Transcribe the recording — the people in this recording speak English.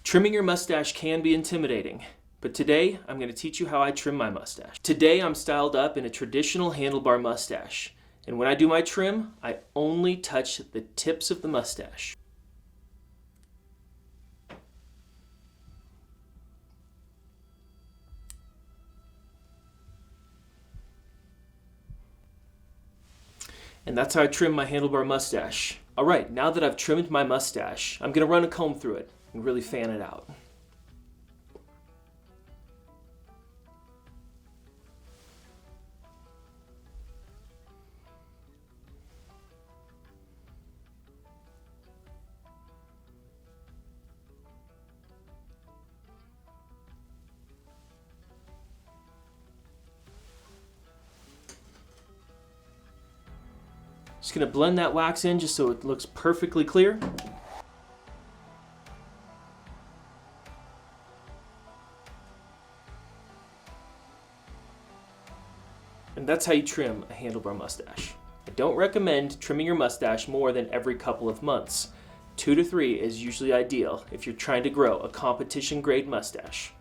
Trimming your mustache can be intimidating, but today I'm going to teach you how I trim my mustache. Today I'm styled up in a traditional handlebar mustache, and when I do my trim, I only touch the tips of the mustache. And that's how I trim my handlebar mustache. Alright, now that I've trimmed my mustache, I'm going to run a comb through it and really fan it out. Just going to blend that wax in just so it looks perfectly clear. And that's how you trim a handlebar mustache. I don't recommend trimming your mustache more than every couple of months. 2 to 3 is usually ideal if you're trying to grow a competition grade mustache.